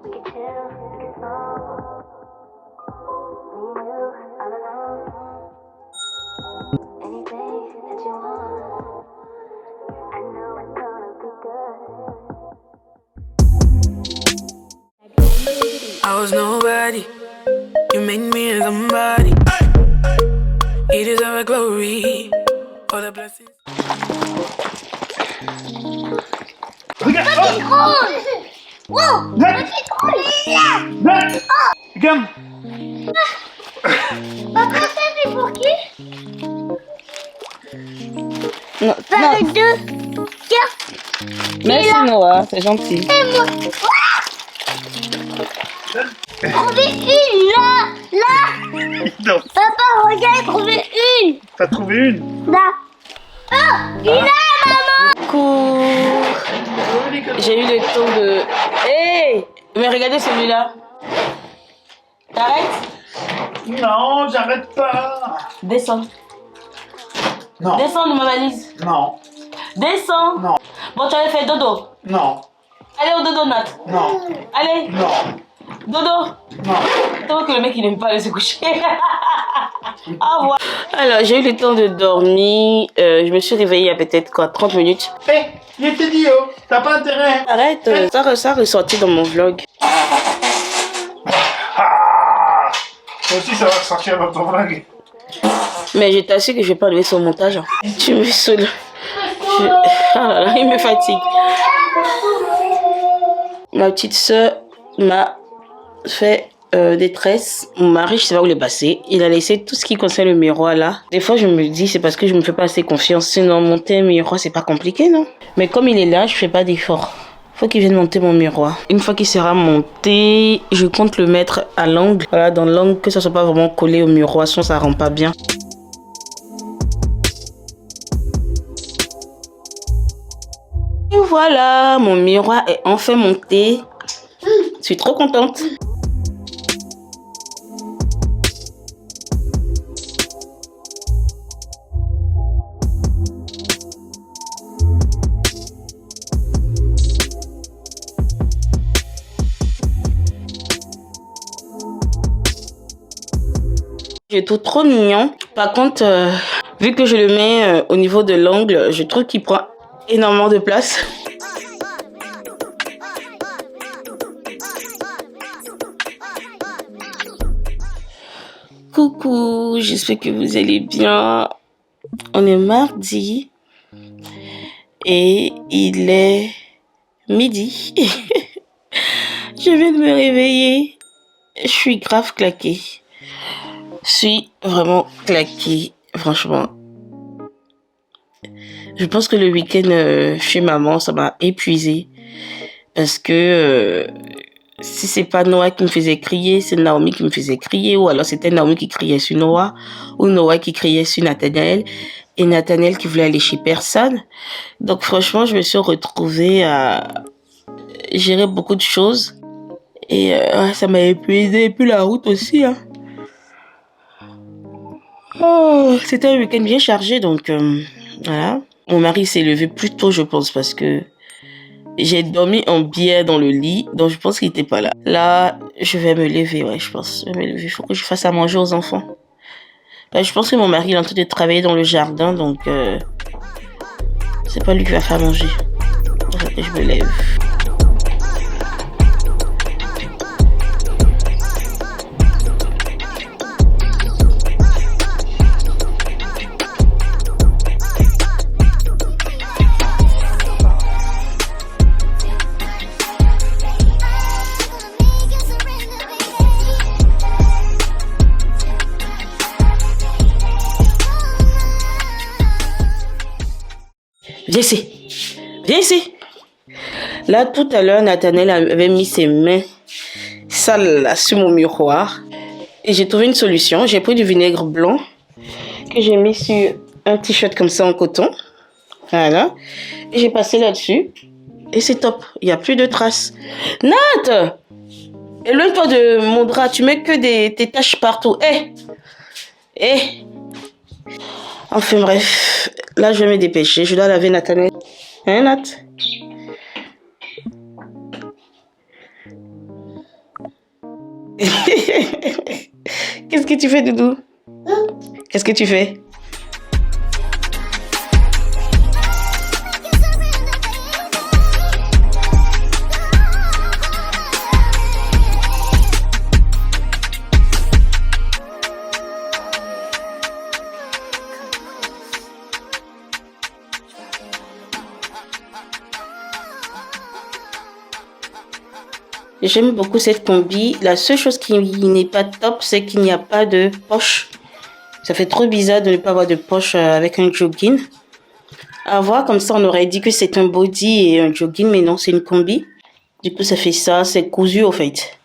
I was nobody, you made me a somebody. You deserve a glory, all the blessings. Regarde, Wow, c'est trop bien. Regarde. Papa, ça c'est pour qui? Non, Ça non. fait deux. Tiens, Merci Noah, c'est gentil. et moi. Trouver une là, là. Non, Papa, regarde, trouver une. t'as trouvé une? Là. Oh, une là, maman. Coucou. J'ai eu le temps de... Hey, mais regardez celui-là. T'arrêtes? Non, j'arrête pas. Descends. Non. Descends de ma valise. Non. Descends. Non. Bon, tu allais faire dodo. Non. Allez au dodo, Nat. Non. Allez, Non. dodo. Non. Tant que le mec il n'aime pas aller se coucher. Au revoir. Alors j'ai eu le temps de dormir. Je me suis réveillée il y a peut-être quoi 30 minutes. Hé, il était dit, oh, t'as pas intérêt. Arrête, ça ressorti dans mon vlog. Ah, toi aussi, ça va ressortir dans ton vlog. Mais je t'assure que je vais pas enlever son montage. Tu me saoules. Ah là là, il me fatigue. Ma petite soeur m'a fait des tresses. Mon mari, je sais pas où il est passé. Il a laissé tout ce qui concerne le miroir là. Des fois, je me dis, c'est parce que je me fais pas assez confiance. Sinon, monter un miroir, c'est pas compliqué, non? Mais comme il est là, je fais pas d'effort. Faut qu'il vienne monter mon miroir. Une fois qu'il sera monté, je compte le mettre à l'angle. Voilà, dans l'angle, que ça soit pas vraiment collé au miroir, sinon ça rend pas bien. Et voilà, mon miroir est enfin monté. Je suis trop contente. Je trouve trop mignon. Par contre, vu que je le mets au niveau de l'angle, je trouve qu'il prend énormément de place. Coucou, j'espère que vous allez bien. On est mardi et il est midi. Je viens de me réveiller. Je suis grave claquée. Je suis vraiment claquée, franchement. Je pense que le week-end chez maman, ça m'a épuisée. Parce que si c'est pas Noah qui me faisait crier, c'est Naomi qui me faisait crier. Ou alors c'était Naomi qui criait sur Noah. Ou Noah qui criait sur Nathanaël. Et Nathanaël qui voulait aller chez personne. Donc franchement, je me suis retrouvée à gérer beaucoup de choses. Et ça m'a épuisée. Et puis la route aussi, hein. Oh, c'était un week-end bien chargé, donc voilà. Mon mari s'est levé plus tôt, je pense, parce que j'ai dormi en biais dans le lit, donc je pense qu'il n'était pas là. Là, je vais me lever, ouais, je pense. Je vais me lever. Il faut que je fasse à manger aux enfants. Là, je pense que mon mari est en train de travailler dans le jardin, donc c'est pas lui qui va faire manger. Je me lève. Viens ici. Viens ici. Là, tout à l'heure, Nathanaël avait mis ses mains sales là, sur mon miroir. Et j'ai trouvé une solution. J'ai pris du vinaigre blanc que j'ai mis sur un t-shirt comme ça en coton. Voilà. Et j'ai passé là-dessus. Et c'est top. Il n'y a plus de traces. Nat! Éloigne-toi de mon drap. Tu mets que tes taches partout. Hé! Enfin bref. Là, je vais me dépêcher. Je dois laver Nathanaël. Hein, Nat? Qu'est-ce que tu fais, Doudou? Qu'est-ce que tu fais? J'aime beaucoup cette combi. La seule chose qui n'est pas top, c'est qu'il n'y a pas de poche. Ça fait trop bizarre de ne pas avoir de poche avec un jogging. À voir, comme ça, on aurait dit que c'est un body et un jogging, mais non, c'est une combi. Du coup, ça fait ça. C'est cousu, au fait.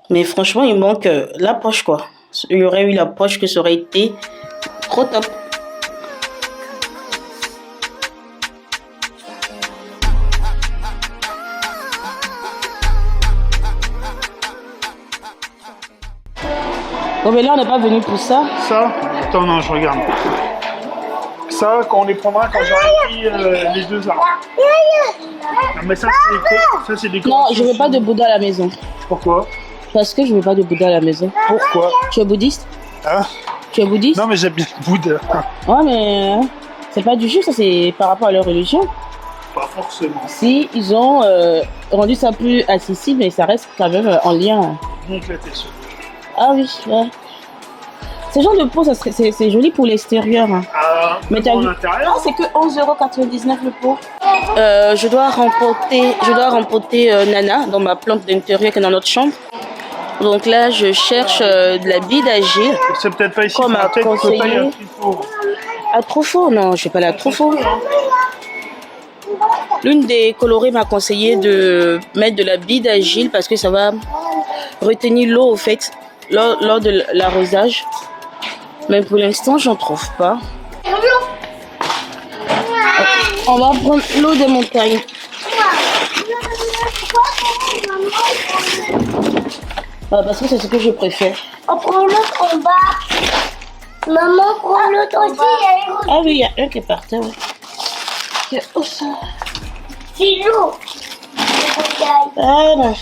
Mais franchement, il manque la poche, quoi. Il y aurait eu la poche que ça aurait été trop top. Bon, mais là, on n'est pas venu pour ça. Ça? Attends, non, je regarde. Ça, quand on les prendra, quand j'aurai pris les deux arbres. Non, mais ça, c'est des Non, je veux pas de Bouddha à la maison. Pourquoi? Parce que je veux pas de Bouddha à la maison. Pourquoi? Tu es bouddhiste? Hein? Tu es bouddhiste? Non, mais j'aime bien le Bouddha. Ouais, mais c'est pas du jeu, ça, c'est par rapport à leur religion. Pas forcément. Si, ils ont rendu ça plus accessible, mais ça reste quand même en lien. Bien éclaté, ça. Ah oui, ouais. Ce genre de peau, c'est joli pour l'extérieur. Hein. Mais t'as vu? Non, c'est que 11,99 € le pot. Je dois remporter Nana dans ma plante d'intérieur qui est dans notre chambre. Donc là, je cherche de la bille d'agile. C'est peut-être pas ici. Comme a conseillé. À Truffaut, non, je vais pas aller à Truffaut. L'une des colorées m'a conseillé de mettre de la bille d'agile parce que ça va retenir l'eau au fait lors de l'arrosage. Mais pour l'instant, j'en trouve pas. On va prendre l'eau des montagnes. Parce que c'est ce que je préfère. On prend l'autre en bas. Maman, prends l'autre aussi. Ah oui, il y a un qui est par terre. Ouais. C'est l'eau. Ah non.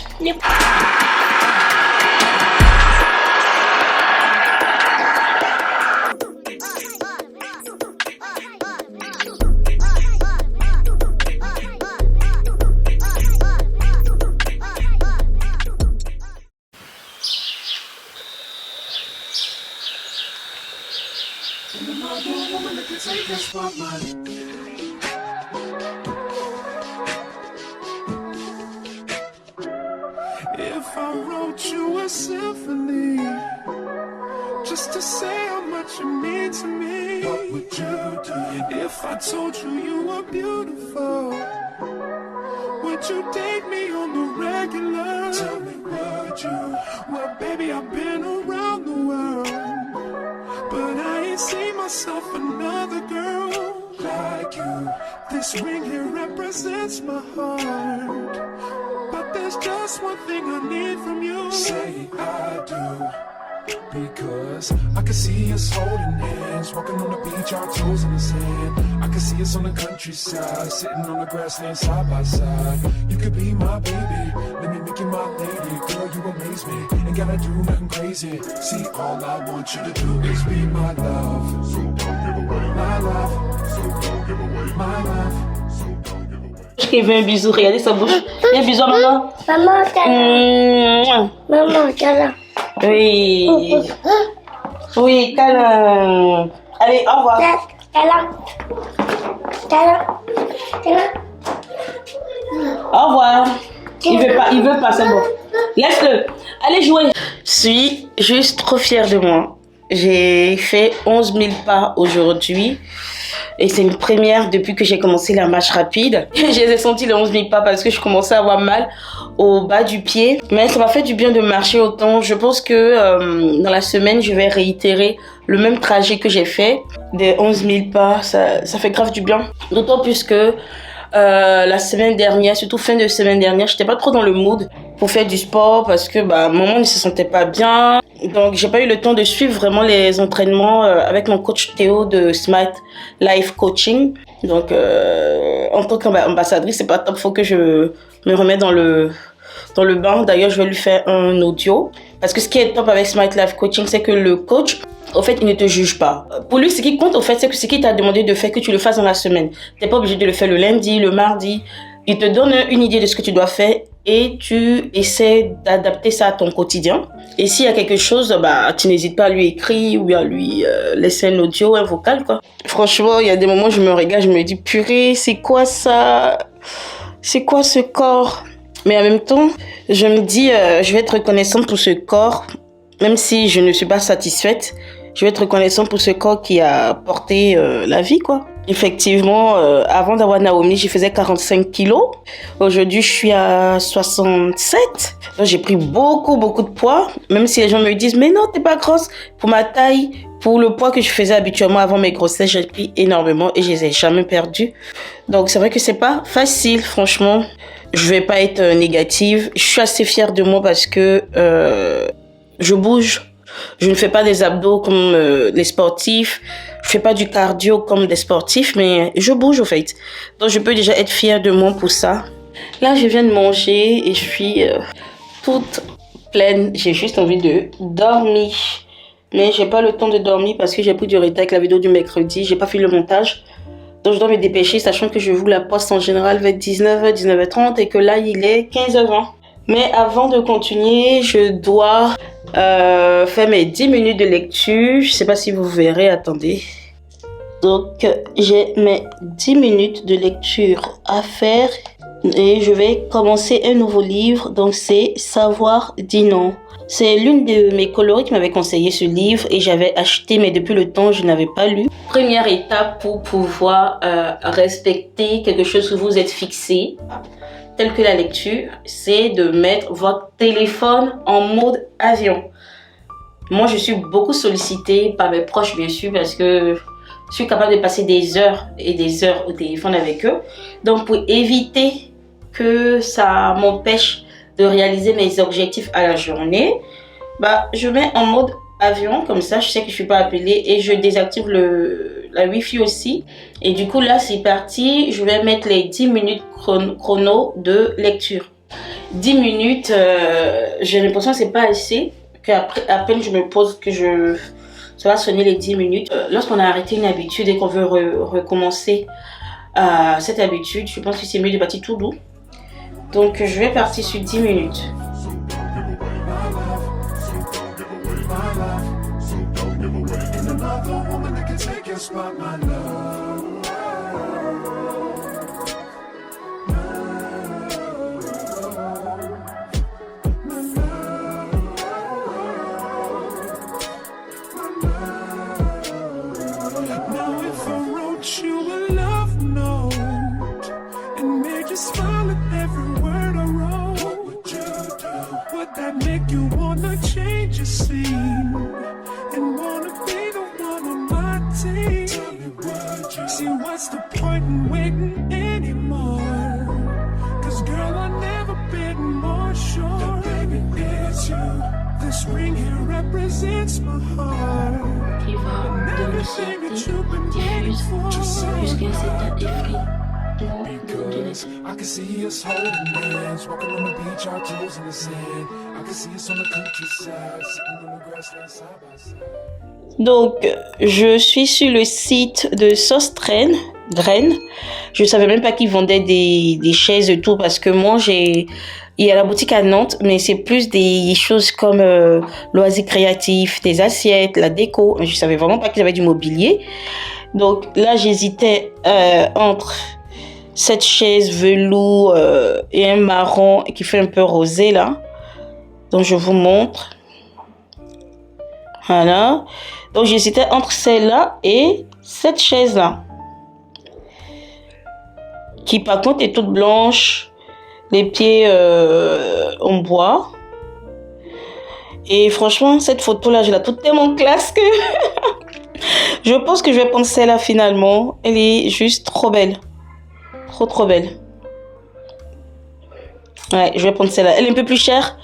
If I wrote you a symphony just to say how much you mean to me, what would you do? If I told you you were beautiful, would you date me on the regular? Tell me, would you? Well, baby, I've been around the world, but I ain't seen myself another girl like you. This ring here represents my heart, but there's just one thing I need from you. Say I do. Because I can see us holding hands, walking on the beach, our toes in the sand. I can see us on the countryside, sitting on the grassland side by side. You could be my baby, let me make you my lady. Girl, you amaze me, ain't gotta do nothing crazy. See, all I want you to do is be my love. So don't give away my love. So don't give away my love. So don't give away. Il veut un bisou, regardez sa bouche. Un bisou à maman. Maman, câlin. Maman, câlin. Oui. Oui, câlin. Allez, au revoir. Câlin. Câlin. Câlin. Au revoir. Il veut pas, c'est bon. Laisse-le. Allez jouer. Je suis juste trop fière de moi. J'ai fait 11 000 pas aujourd'hui. Et c'est une première depuis que j'ai commencé la marche rapide. J'ai senti les 11 000 pas parce que je commençais à avoir mal au bas du pied. Mais ça m'a fait du bien de marcher autant. Je pense que dans la semaine, je vais réitérer le même trajet que j'ai fait. Des 11 000 pas, ça fait grave du bien. D'autant plus que la semaine dernière, surtout fin de semaine dernière, j'étais pas trop dans le mood pour faire du sport parce que maman ne se sentait pas bien. Donc j'ai pas eu le temps de suivre vraiment les entraînements avec mon coach Théo de Smart Life Coaching. Donc en tant qu'ambassadrice, c'est pas top, faut que je me remette dans le dans le bain. D'ailleurs, je vais lui faire un audio. Parce que ce qui est top avec Smart Life Coaching, c'est que le coach, au fait, il ne te juge pas. Pour lui, ce qui compte, au fait, c'est que ce qu'il t'a demandé de faire, que tu le fasses dans la semaine. Tu n'es pas obligé de le faire le lundi, le mardi. Il te donne une idée de ce que tu dois faire et tu essaies d'adapter ça à ton quotidien. Et s'il y a quelque chose, bah, tu n'hésites pas à lui écrire ou à lui laisser un audio, un vocal, quoi. Franchement, il y a des moments où je me regarde, je me dis, purée, c'est quoi ça? C'est quoi ce corps? Mais en même temps, je me dis, je vais être reconnaissante pour ce corps, même si je ne suis pas satisfaite. Je vais être reconnaissante pour ce corps qui a porté la vie, quoi. Effectivement, avant d'avoir Naomi, je faisais 45 kilos. Aujourd'hui, je suis à 67. Donc, j'ai pris beaucoup de poids. Même si les gens me disent, mais non, t'es pas grosse. Pour ma taille, pour le poids que je faisais habituellement avant mes grossesses, j'ai pris énormément et je les ai jamais perdus. Donc, c'est vrai que c'est pas facile, franchement. Je vais pas être négative. Je suis assez fière de moi parce que je bouge. Je ne fais pas des abdos comme les sportifs. Je fais pas du cardio comme des sportifs, mais je bouge au fait. Donc, je peux déjà être fière de moi pour ça. Là, je viens de manger et je suis toute pleine. J'ai juste envie de dormir. Mais j'ai pas le temps de dormir parce que j'ai pris du retard avec la vidéo du mercredi. J'ai pas fait le montage. Donc, je dois me dépêcher, sachant que je vous la poste en général vers 19h, 19h30 et que là, il est 15h20. Mais avant de continuer, je dois faire mes 10 minutes de lecture. Je sais pas si vous verrez, attendez. Donc, j'ai mes 10 minutes de lecture à faire et je vais commencer un nouveau livre. Donc, c'est Savoir dit non. C'est l'une de mes coloris qui m'avait conseillé ce livre et j'avais acheté, mais depuis le temps, je n'avais pas lu. Première étape pour pouvoir respecter quelque chose que vous êtes fixé, tel que la lecture, c'est de mettre votre téléphone en mode avion. Moi, je suis beaucoup sollicitée par mes proches, bien sûr, parce que je suis capable de passer des heures et des heures au téléphone avec eux. Donc, pour éviter que ça m'empêche de réaliser mes objectifs à la journée, bah, je mets en mode avion, comme ça, je sais que je ne suis pas appelée et je désactive la Wi-Fi aussi. Et du coup, là, c'est parti. Je vais mettre les 10 minutes chrono de lecture. 10 minutes, j'ai l'impression que ce n'est pas assez. Qu'après, à peine je me pose que ça va sonner les 10 minutes. Lorsqu'on a arrêté une habitude et qu'on veut recommencer cette habitude, je pense que c'est mieux de partir tout doux. Donc, je vais partir sur 10 minutes. That make you wanna change your scene and wanna be the one on my team. Tell me what you see, what's the point in waiting anymore? Cause girl, I've never been more sure that baby it's you. This ring here represents my heart and everything that you've been waiting for. Jusqu'à cette date Because I can see us holding hands, walking on the beach, our toes in the sand. I can see us on the countryside, sitting on the grassland side by side. Donc, je suis sur le site de Sauce Graine. Je savais même pas qu'ils vendaient des chaises et tout parce que moi, il y a la boutique à Nantes, mais c'est plus des choses comme loisirs créatifs, des assiettes, la déco. Je savais vraiment pas qu'ils avaient du mobilier. Donc là, j'hésitais entre cette chaise velours et un marron qui fait un peu rosé là. Donc je vous montre. Voilà. Donc j'hésitais entre celle-là et cette chaise-là. Qui par contre est toute blanche. Les pieds en bois. Et franchement, cette photo-là, je la trouve tellement classe que je pense que je vais prendre celle-là finalement. Elle est juste trop belle. Trop belle. Ouais, je vais prendre celle-là. Elle est un peu plus chère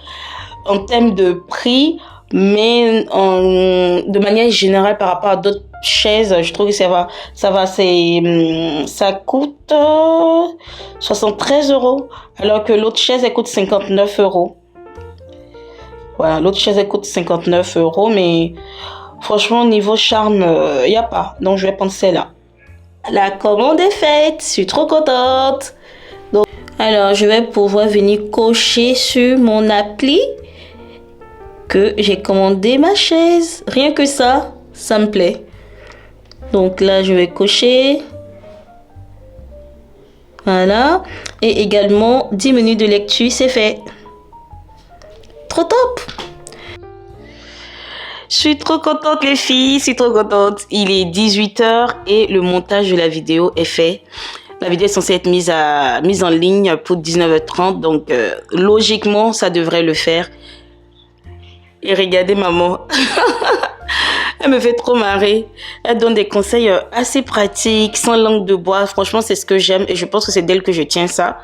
en termes de prix. Mais de manière générale, par rapport à d'autres chaises, je trouve que ça va, ça coûte 73 €, alors que l'autre chaise, elle coûte 59 €. Voilà, l'autre chaise, elle coûte 59 €, mais franchement, niveau charme, il n'y a pas. Donc, je vais prendre celle-là. La commande est faite, je suis trop contente. Donc, alors, je vais pouvoir venir cocher sur mon appli que j'ai commandé ma chaise. Rien que ça, ça me plaît. Donc là, je vais cocher. Voilà. Et également, 10 minutes de lecture, c'est fait. Trop top! Je suis trop contente les filles, je suis trop contente. Il est 18 h et le montage de la vidéo est fait. La vidéo est censée être mise en ligne pour 19 h 30, donc logiquement, ça devrait le faire. Et regardez maman, elle me fait trop marrer. Elle donne des conseils assez pratiques, sans langue de bois. Franchement, c'est ce que j'aime et je pense que c'est d'elle que je tiens ça.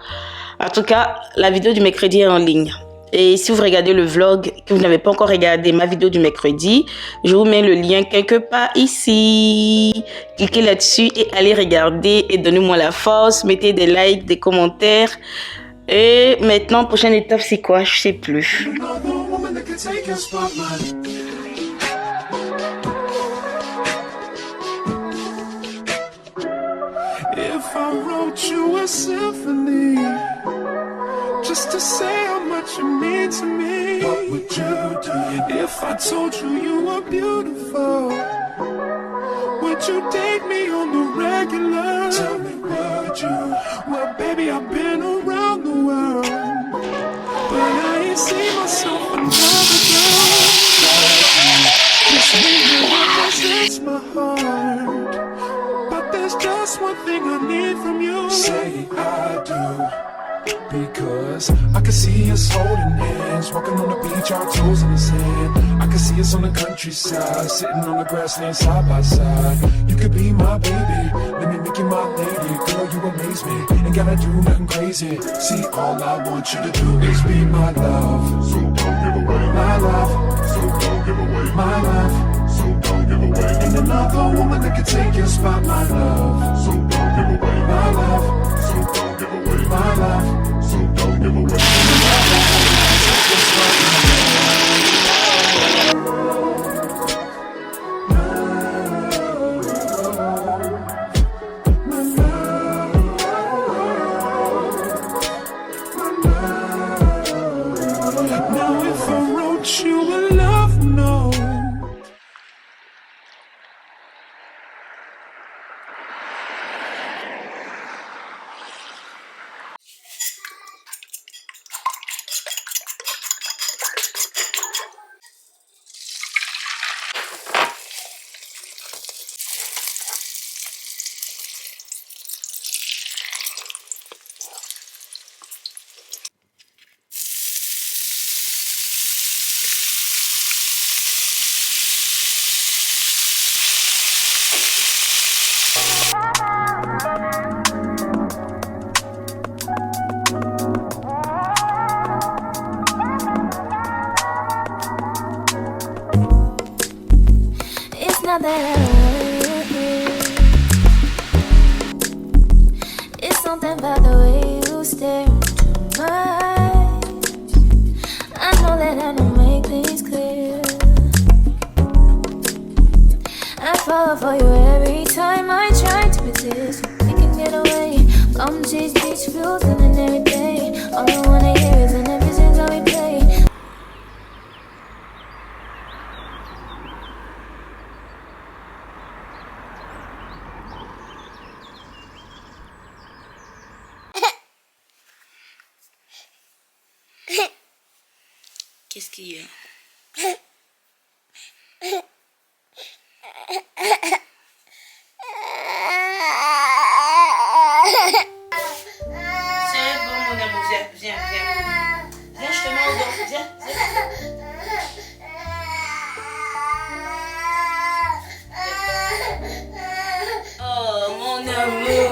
En tout cas, la vidéo du mercredi est en ligne. Et si vous regardez le vlog, que vous n'avez pas encore regardé ma vidéo du mercredi, je vous mets le lien quelque part ici. Cliquez là-dessus et allez regarder et donnez-moi la force. Mettez des likes, des commentaires. Et maintenant, prochaine étape, c'est quoi? Je sais plus. If I wrote you a symphony, just to say how much you mean to me, what would you do? If I told you you were beautiful, would you date me on the regular? Tell me, would you? Well, baby, I've been around the world, but I ain't seen myself another girl. This music represents my heart, but there's just one thing I need from you. Say I do. Because I can see us holding hands, walking on the beach, our toes in the sand. I can see us on the countryside, sitting on the grassland side by side. You could be my baby, let me make you my lady. Girl, you amaze me, ain't gotta do nothing crazy. See, all I want you to do is be my love. So don't give away my love. So don't give away my love. So don't give away. Ain't another woman that can take your spot, my love. So don't give away my love. So don't give away my love. So don't give away. Now if I wrote you a love note, it's not that it's something about the way you stare into my eyes. I know that I don't make things clear. I fall for you every time I try to resist. We can get away, come chase beach views and then every day. All I wanna hear is an ever since how we play. Qu'est-ce qu'il y a? C'est bon mon amour, viens, viens, viens. Viens, je te mets au dos, viens, viens. Oh mon amour.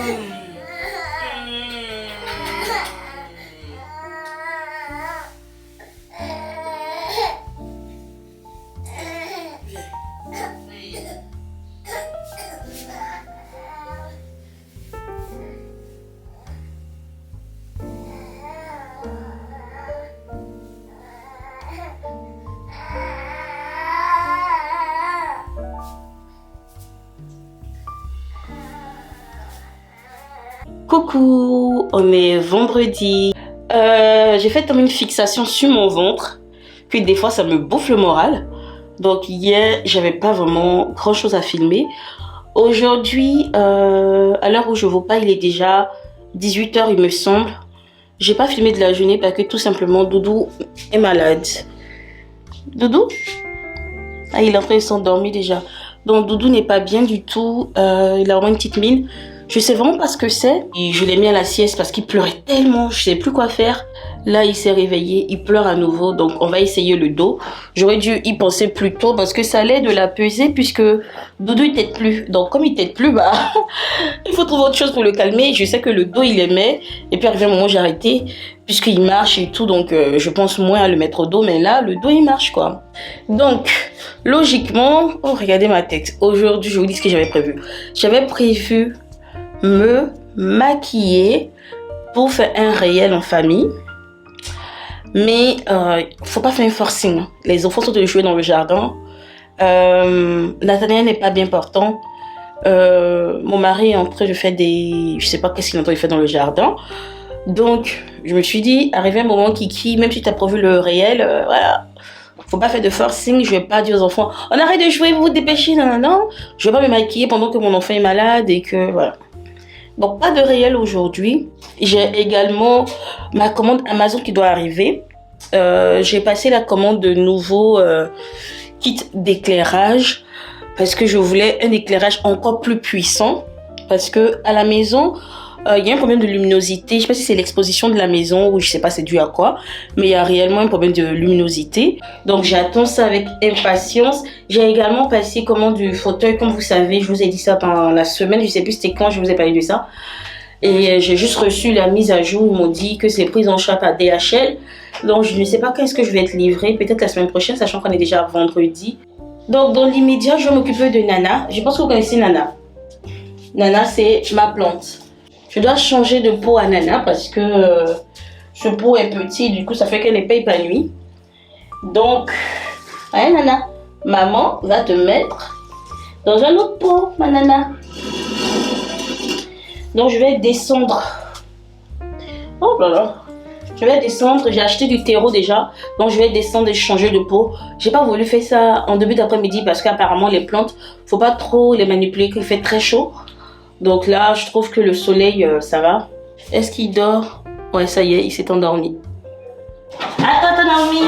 Coucou, on est vendredi. J'ai fait comme une fixation sur mon ventre, puis des fois ça me bouffe le moral. Donc hier, j'avais pas vraiment grand chose à filmer. Aujourd'hui, à l'heure où je vous parle, il est déjà 18 h il me semble. J'ai pas filmé de la journée parce que tout simplement Doudou est malade. Doudou? Ah, il est en train de s'endormir déjà. Donc Doudou n'est pas bien du tout. Il a vraiment une petite mine. Je sais vraiment pas ce que c'est. Et je l'ai mis à la sieste parce qu'il pleurait tellement. Je sais plus quoi faire. Là, il s'est réveillé. Il pleure à nouveau. Donc, on va essayer le dos. J'aurais dû y penser plus tôt parce que ça allait de la peser puisque Doudou il t'aide plus. Donc, comme il t'aide plus, bah, il faut trouver autre chose pour le calmer. Je sais que le dos, il aimait. Et puis, arrivé un moment, j'ai arrêté puisqu'il marche et tout. Donc, je pense moins à le mettre au dos. Mais là, le dos, il marche, quoi. Donc, logiquement, oh, regardez ma tête. Aujourd'hui, je vous dis ce que j'avais prévu. J'avais prévu me maquiller pour faire un réel en famille, mais faut pas faire un forcing. Les enfants sont de jouer dans le jardin. Nathaniel n'est pas bien portant. Mon mari est en train de faire des, je sais pas qu'est-ce qu'il est en train de faire dans le jardin. Donc je me suis dit, arrivé un moment, Kiki, même si tu as prévu le réel, voilà, faut pas faire de forcing. Je vais pas dire aux enfants, on arrête de jouer, vous vous dépêchez, non, non, non. Je vais pas me maquiller pendant que mon enfant est malade et que voilà. Donc, pas de réel aujourd'hui. J'ai également ma commande Amazon qui doit arriver. J'ai passé la commande de nouveaux kits d'éclairage parce que je voulais un éclairage encore plus puissant. Parce que à la maison, il y a un problème de luminosité. Je ne sais pas si c'est l'exposition de la maison ou je ne sais pas c'est dû à quoi. Mais il y a réellement un problème de luminosité. Donc, j'attends ça avec impatience. J'ai également passé commande du fauteuil. Comme vous savez, je vous ai dit ça pendant la semaine. Je ne sais plus c'était quand je vous ai parlé de ça. Et j'ai juste reçu la mise à jour. Ils m'ont dit que c'est pris en charge à DHL. Donc, je ne sais pas quand est-ce que je vais être livrée. Peut-être la semaine prochaine, sachant qu'on est déjà vendredi. Donc, dans l'immédiat, je vais m'occuper de Nana. Je pense que vous connaissez Nana. Nana, c'est ma plante. Je dois changer de pot à Nana parce que ce pot est petit, du coup ça fait qu'elle n'est pas épanouie. Donc, hein Nana, maman va te mettre dans un autre pot, ma Nana. Donc je vais descendre. Oh là là. Je vais descendre, j'ai acheté du terreau déjà. Donc je vais descendre et changer de pot. J'ai pas voulu faire ça en début d'après-midi parce qu'apparemment les plantes, faut pas trop les manipuler, qu'il fait très chaud. Donc là, je trouve que le soleil, ça va. Est-ce qu'il dort? Ouais, ça y est, il s'est endormi. Attends, t'as dormi?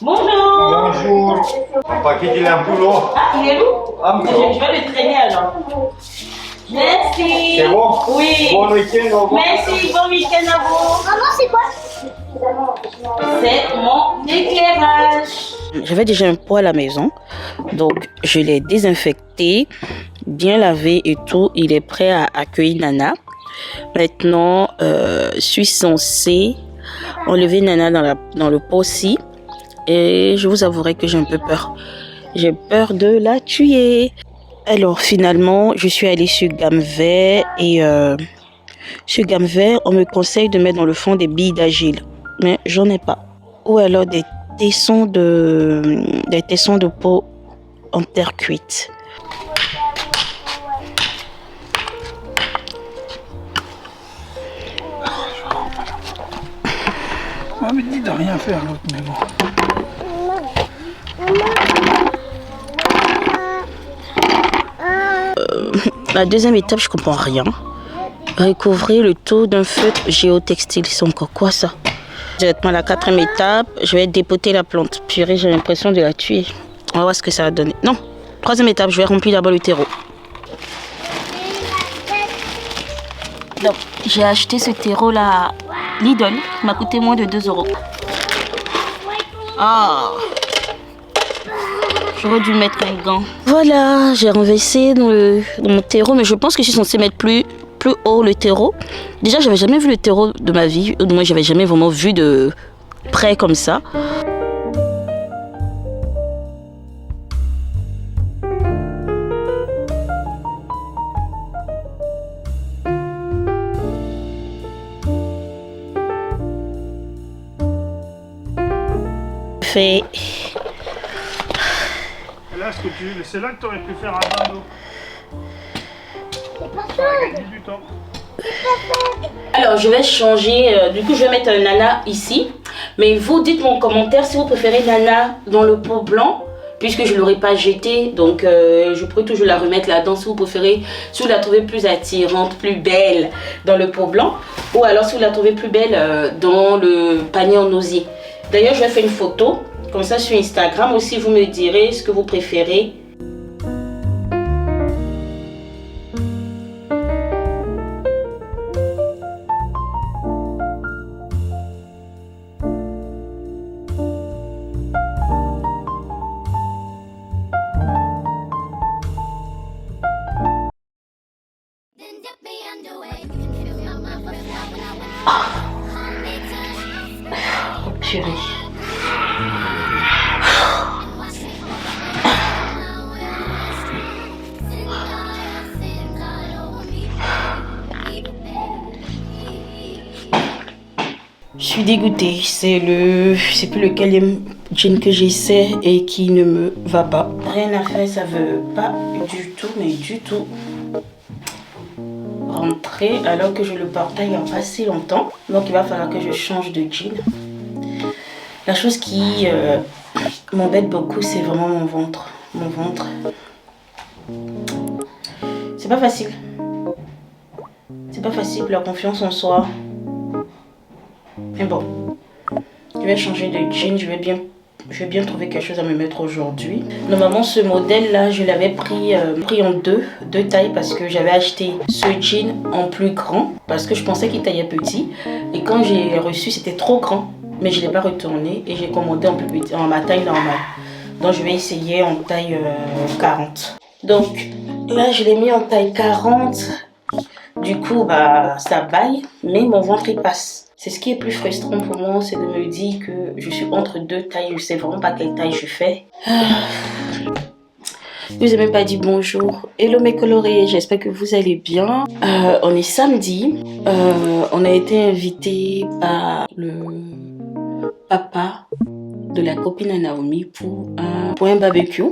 Bonjour. Bonjour. Pas qu'il est un boulot. Ah, il est où? Je vais le traîner alors. Merci. C'est bon? Oui. Bon week-end, au revoir. Merci, bon week-end à vous. Maman, c'est quoi? C'est mon éclairage. J'avais déjà un pot à la maison, donc je l'ai désinfecté, bien lavé et tout. Il est prêt à accueillir Nana. Maintenant, je suis censée enlever Nana dans le pot-ci et je vous avouerai que j'ai un peu peur. J'ai peur de la tuer. Alors finalement, je suis allée sur Gamme Vert et sur Gamme Vert, on me conseille de mettre dans le fond des billes d'argile, mais j'en ai pas. Ou alors des tessons de peau en terre cuite. On me dit de rien faire l'autre, mais bon. La deuxième étape, je comprends rien. Recouvrir le tout d'un feutre géotextile. C'est encore quoi ça? Directement la quatrième étape, je vais dépoter la plante. Purée, j'ai l'impression de la tuer. On va voir ce que ça va donner. Non, troisième étape, je vais remplir d'abord le terreau. Donc, j'ai acheté ce terreau là à Lidl. Il m'a coûté moins de 2 €. Ah, j'aurais dû mettre un gant. Voilà, j'ai renversé dans mon terreau, mais je pense que je suis censée mettre plus haut le terreau. Déjà, j'avais jamais vu le terreau de ma vie. Moi, j'avais jamais vraiment vu de près comme ça. Fait. Là, c'est là que tu aurais pu faire un bain d'eau. Ça aurait gagné du temps. Alors, je vais changer. Du coup, je vais mettre un Nana ici. Mais vous, dites-moi en commentaire si vous préférez Nana dans le pot blanc. Puisque je ne l'aurais pas jetée. Donc, je pourrais toujours la remettre là-dedans si vous préférez. Si vous la trouvez plus attirante, plus belle dans le pot blanc. Ou alors si vous la trouvez plus belle dans le panier en osier. D'ailleurs, je vais faire une photo. Comme ça, sur Instagram aussi, vous me direz ce que vous préférez. Oh, purée. Je suis dégoûtée, c'est plus le quatrième jean que j'essaie et qui ne me va pas. Rien à faire, ça veut pas du tout, mais du tout rentrer alors que je le portais il n'y a pas si longtemps. Donc il va falloir que je change de jean. La chose qui m'embête beaucoup, c'est vraiment mon ventre. Mon ventre. C'est pas facile. C'est pas facile, la confiance en soi. Mais bon, je vais changer de jean, je vais bien trouver quelque chose à me mettre aujourd'hui. Normalement, ce modèle-là, je l'avais pris en deux tailles parce que j'avais acheté ce jean en plus grand parce que je pensais qu'il taillait petit. Et quand j'ai reçu, c'était trop grand, mais je ne l'ai pas retourné et j'ai commandé en plus petit, en ma taille normale. Donc, je vais essayer en taille 40. Donc, là, je l'ai mis en taille 40. Du coup, bah, ça baille, mais mon ventre, il passe. C'est ce qui est plus frustrant pour moi, c'est de me dire que je suis entre deux tailles. Je ne sais vraiment pas quelle taille je fais. Je vous ai même pas dit bonjour. Hello mes colorés, j'espère que vous allez bien. On est samedi. On a été invité par le papa de la copine à Naomi pour un barbecue.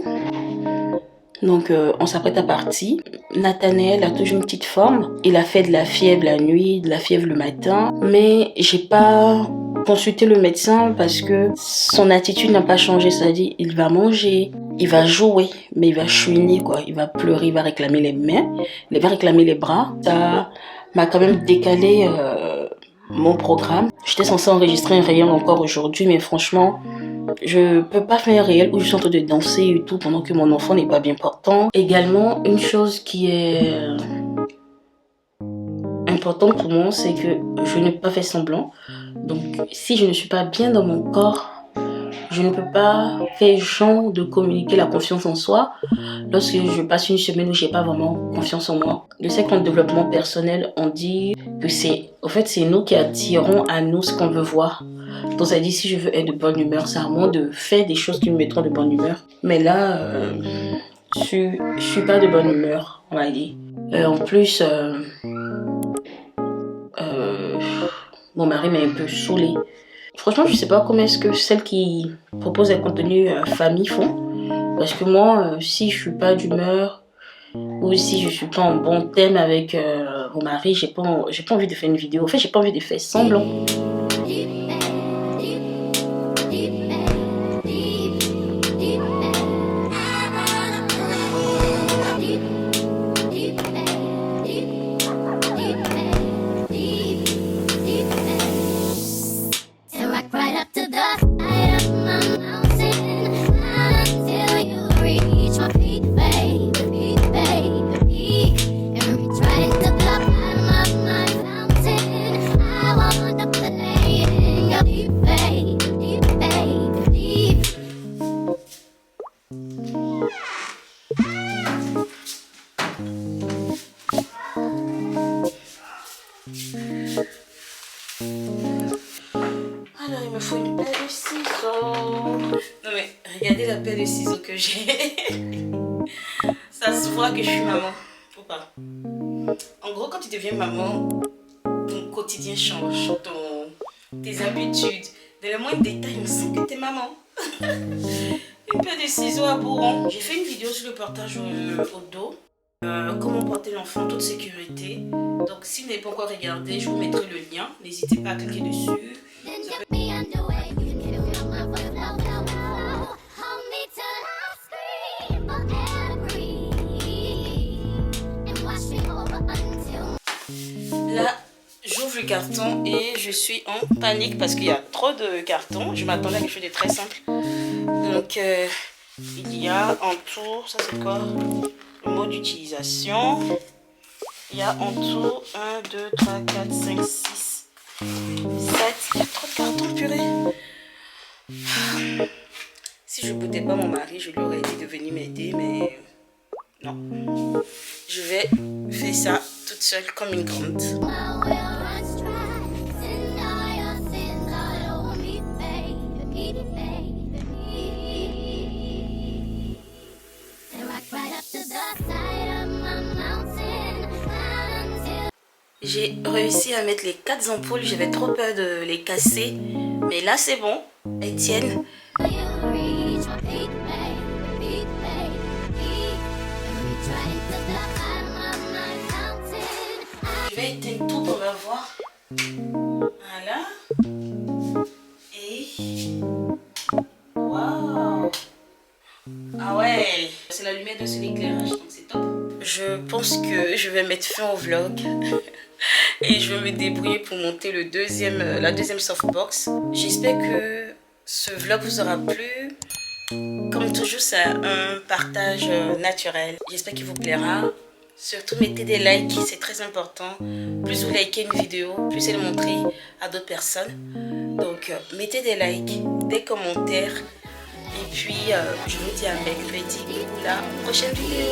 Donc on s'apprête à partir. Nathanaël a toujours une petite forme. Il a fait de la fièvre la nuit, de la fièvre le matin. Mais j'ai pas consulté le médecin parce que son attitude n'a pas changé. C'est-à-dire il va manger, il va jouer, mais il va chouiner quoi. Il va pleurer, il va réclamer les mains, il va réclamer les bras. Ça m'a quand même décalé mon programme. J'étais censée enregistrer un réel encore aujourd'hui, mais franchement, je peux pas faire un réel où je suis en train de danser et tout pendant que mon enfant n'est pas bien portant. Également, une chose qui est importante pour moi, c'est que je ne peux pas faire semblant. Donc, si je ne suis pas bien dans mon corps, je ne peux pas faire genre de communiquer la confiance en soi lorsque je passe une semaine où j'ai pas vraiment confiance en moi. Je sais qu'en développement personnel, on dit que c'est nous qui attirons à nous ce qu'on veut voir. Donc ça dit si je veux être de bonne humeur, c'est à moi de faire des choses qui me mettront de bonne humeur. Mais là, je suis pas de bonne humeur, on va dire. En plus, mon mari m'a un peu saoulée. Franchement, je sais pas comment est-ce que celles qui proposent un contenu famille font. Parce que moi, si je suis pas d'humeur ou si je suis pas en bon thème avec mon mari, j'ai pas envie de faire une vidéo. En fait, j'ai pas envie de faire semblant. Alors, il me faut une paire de ciseaux. Non mais, regardez la paire de ciseaux que j'ai. Ça se voit que je suis maman. Faut pas. En gros, quand tu deviens maman, ton quotidien change. Tes habitudes. Dans le moindre détail, on sent que t'es maman. Une paire de ciseaux à bourron. J'ai fait une vidéo sur le portage au dos. Comment porter l'enfant en toute sécurité. Donc si vous n'avez pas encore regardé, je vous mettrai le lien. N'hésitez pas à cliquer dessus. Là, j'ouvre le carton et je suis en panique parce qu'il y a trop de cartons. Je m'attendais à quelque chose de très simple. Donc, il y a en tout, ça c'est quoi? Le mot d'utilisation. Il y a en tout 1, 2, 3, 4, 5, 6, 7. Il y a trop de cartons, purée. Si je ne boutais pas mon mari, je lui aurais dit de venir m'aider, mais non. Je vais faire ça toute seule comme une grande. J'ai réussi à mettre les 4 ampoules, j'avais trop peur de les casser, mais là c'est bon, elles tiennent. Je vais éteindre tout, on va voir. Voilà. Et... waouh! Ah ouais! C'est la lumière de cet éclairage, donc c'est top. Je pense que je vais mettre fin au vlog. Et je vais me débrouiller pour monter la deuxième softbox. J'espère que ce vlog vous aura plu. Comme toujours, c'est un partage naturel. J'espère qu'il vous plaira. Surtout, mettez des likes, c'est très important. Plus vous likez une vidéo, plus elle est montrée à d'autres personnes. Donc, mettez des likes, des commentaires. Et puis, je vous dis à mercredi pour la prochaine vidéo.